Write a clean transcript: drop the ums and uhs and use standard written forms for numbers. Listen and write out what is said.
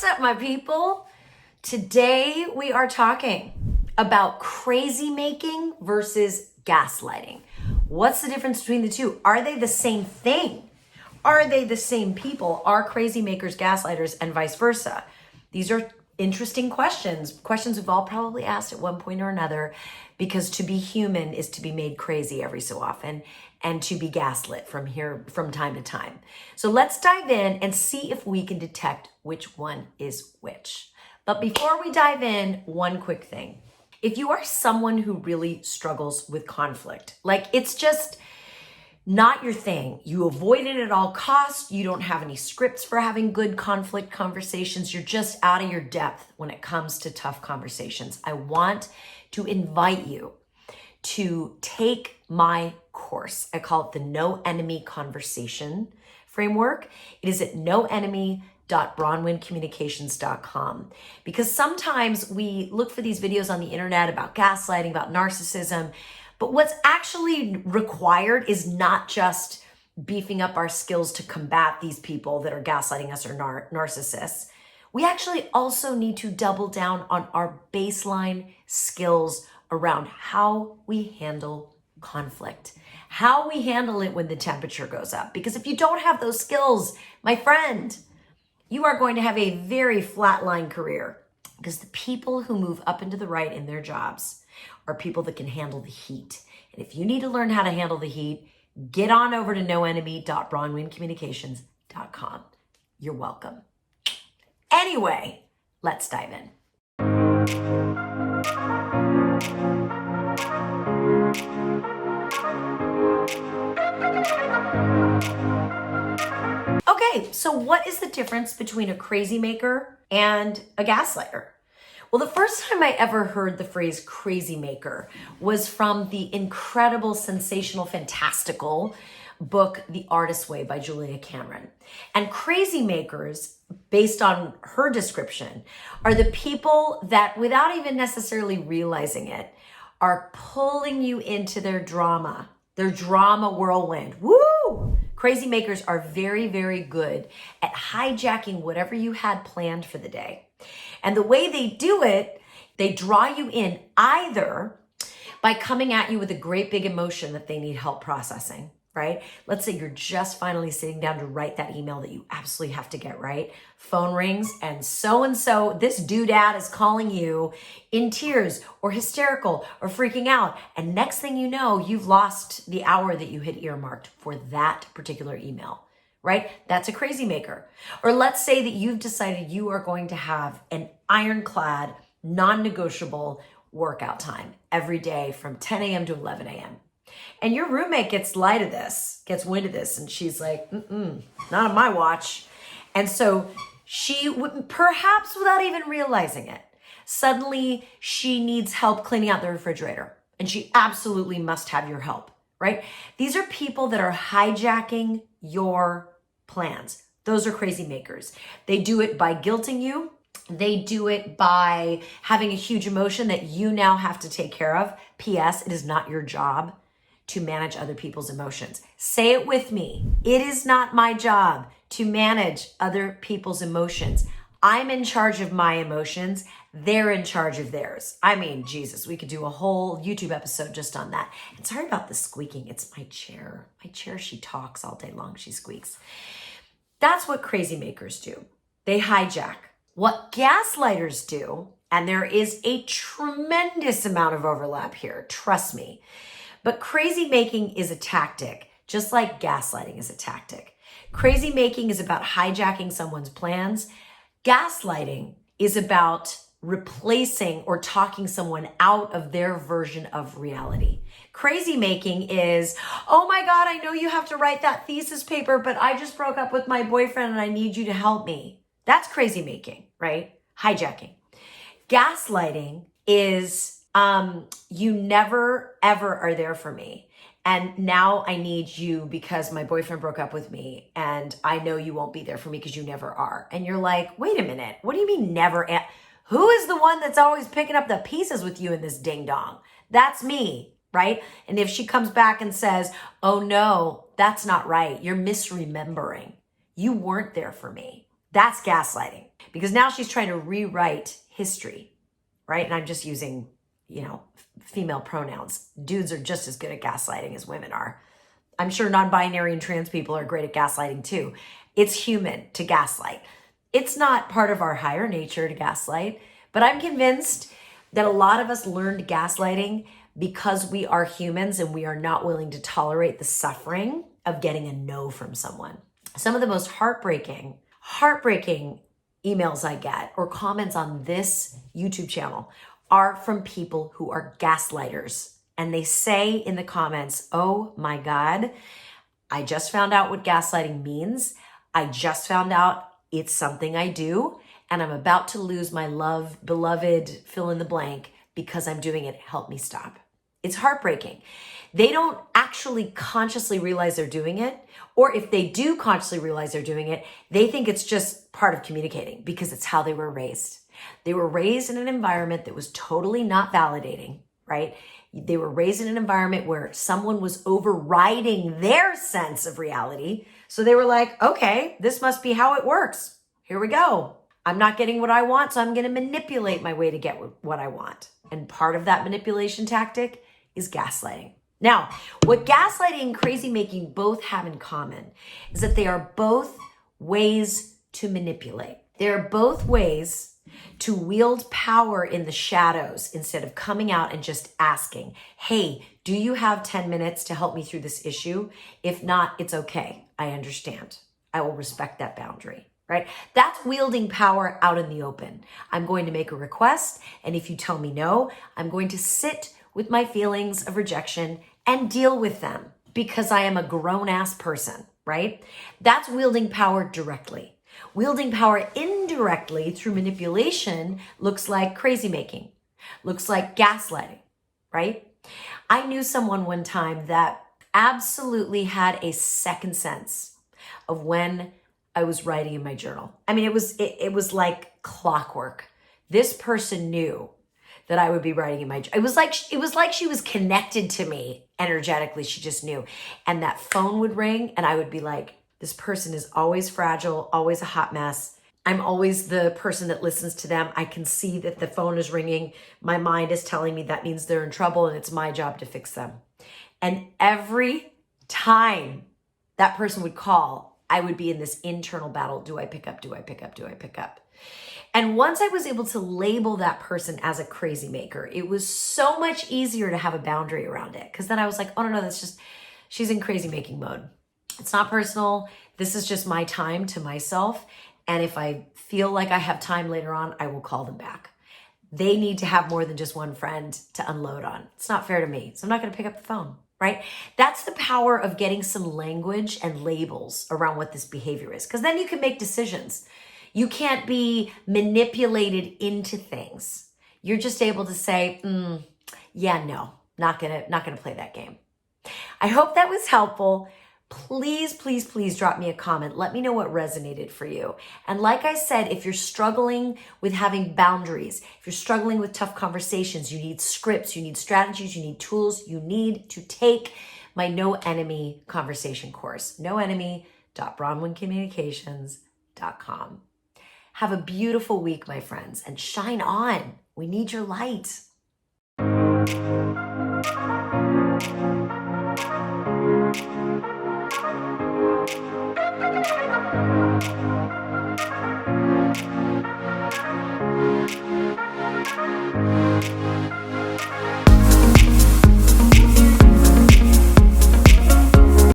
up, my people? Today we are talking about crazy making versus gaslighting. What's the difference between the two? Are they the same thing? Are they the same people? Are crazy makers gaslighters and vice versa? These are interesting questions we've all probably asked at one point or another, because to be human is to be made crazy every so often and to be gaslit from time to time. So let's dive in and see if we can detect which one is which. But before we dive in, one quick thing. If you are someone who really struggles with conflict, like it's just not your thing, you avoid it at all costs, you don't have any scripts for having good conflict conversations, you're just out of your depth when it comes to tough conversations, I want to invite you to take my course. I call it the No Enemy Conversation Framework. It is at noenemy.bronwyncommunications.com, because sometimes we look for these videos on the internet about gaslighting, about narcissism, but what's actually required is not just beefing up our skills to combat these people that are gaslighting us or narcissists. We actually also need to double down on our baseline skills around how we handle conflict, how we handle it when the temperature goes up. Because if you don't have those skills, my friend, you are going to have a very flatline career, because the people who move up into the right in their jobs are people that can handle the heat. And if you need to learn how to handle the heat, get on over to noenemy.bronwyncommunications.com. You're welcome. Anyway, let's dive in. Okay, so what is the difference between a crazy maker and a gaslighter? Well, the first time I ever heard the phrase crazy maker was from the incredible, sensational, fantastical book, The Artist's Way by Julia Cameron. And crazy makers, based on her description, are the people that, without even necessarily realizing it, are pulling you into their drama whirlwind. Woo! Crazy makers are very, very good at hijacking whatever you had planned for the day. And the way they do it, they draw you in either by coming at you with a great big emotion that they need help processing, right? Let's say you're just finally sitting down to write that email that you absolutely have to get right. Phone rings and so, this doodad is calling you in tears or hysterical or freaking out. And next thing you know, you've lost the hour that you had earmarked for that particular email. Right? That's a crazy maker. Or let's say that you've decided you are going to have an ironclad, non-negotiable workout time every day from 10 a.m. to 11 a.m. And your roommate gets wind of this, and she's like, not on my watch. And so she would, perhaps without even realizing it, suddenly she needs help cleaning out the refrigerator. And she absolutely must have your help, right? These are people that are hijacking your plans. Those are crazy makers. They do it by guilting you. They do it by having a huge emotion that you now have to take care of. P.S. It is not your job to manage other people's emotions. Say it with me. It is not my job to manage other people's emotions. I'm in charge of my emotions. They're in charge of theirs. I mean, Jesus, we could do a whole YouTube episode just on that. And sorry about the squeaking. It's my chair. My chair, she talks all day long. She squeaks. That's what crazy makers do. They hijack. What gaslighters do, and there is a tremendous amount of overlap here, trust me. But crazy making is a tactic, just like gaslighting is a tactic. Crazy making is about hijacking someone's plans. Gaslighting is about replacing or talking someone out of their version of reality. Crazy making is, oh my God, I know you have to write that thesis paper, but I just broke up with my boyfriend and I need you to help me. That's crazy making, right? Hijacking. Gaslighting is, you never, ever are there for me. And now I need you because my boyfriend broke up with me and I know you won't be there for me because you never are. And you're like, wait a minute, what do you mean never? Who is the one that's always picking up the pieces with you in this ding dong? That's me, right? And if she comes back and says, oh no, that's not right. You're misremembering. You weren't there for me. That's gaslighting, because now she's trying to rewrite history, right? And I'm just using, female pronouns. Dudes are just as good at gaslighting as women are. I'm sure non-binary and trans people are great at gaslighting too. It's human to gaslight. It's not part of our higher nature to gaslight, but I'm convinced that a lot of us learned gaslighting because we are humans and we are not willing to tolerate the suffering of getting a no from someone. Some of the most heartbreaking emails I get or comments on this YouTube channel are from people who are gaslighters. And they say in the comments, oh my God, I just found out what gaslighting means. I just found out it's something I do. And I'm about to lose my beloved, fill in the blank, because I'm doing it. Help me stop. It's heartbreaking. They don't actually consciously realize they're doing it. Or if they do consciously realize they're doing it, they think it's just part of communicating because it's how they were raised. They were raised in an environment that was totally not validating, right? They were raised in an environment where someone was overriding their sense of reality. So they were like, okay, this must be how it works. Here we go. I'm not getting what I want, so I'm going to manipulate my way to get what I want. And part of that manipulation tactic is gaslighting. Now, what gaslighting and crazy making both have in common is that they are both ways to manipulate. They are both ways to wield power in the shadows instead of coming out and just asking, hey, do you have 10 minutes to help me through this issue? If not, it's okay. I understand. I will respect that boundary, right? That's wielding power out in the open. I'm going to make a request, and if you tell me no, I'm going to sit with my feelings of rejection and deal with them because I am a grown-ass person, right? That's wielding power directly. Wielding power indirectly through manipulation looks like crazy making, looks like gaslighting, right? I knew someone one time that absolutely had a second sense of when I was writing in my journal. I mean, it was like clockwork. This person knew that I would be writing in my journal. It was like she was connected to me energetically. She just knew. And that phone would ring and I would be like, this person is always fragile, always a hot mess. I'm always the person that listens to them. I can see that the phone is ringing. My mind is telling me that means they're in trouble and it's my job to fix them. And every time that person would call, I would be in this internal battle. Do I pick up? Do I pick up? Do I pick up? And once I was able to label that person as a crazy maker, it was so much easier to have a boundary around it. Because then I was like, oh no, that's just, she's in crazy making mode. It's not personal. This is just my time to myself. And if I feel like I have time later on, I will call them back. They need to have more than just one friend to unload on. It's not fair to me. So I'm not going to pick up the phone, right? That's the power of getting some language and labels around what this behavior is. Because then you can make decisions. You can't be manipulated into things. You're just able to say, yeah, no, not gonna play that game. I hope that was helpful. Please, please, please drop me a comment. Let me know what resonated for you. And like I said, if you're struggling with having boundaries, if you're struggling with tough conversations, you need scripts, you need strategies, you need tools, you need to take my No Enemy conversation course, noenemy.bronwyncommunications.com. Have a beautiful week, my friends, and shine on. We need your light.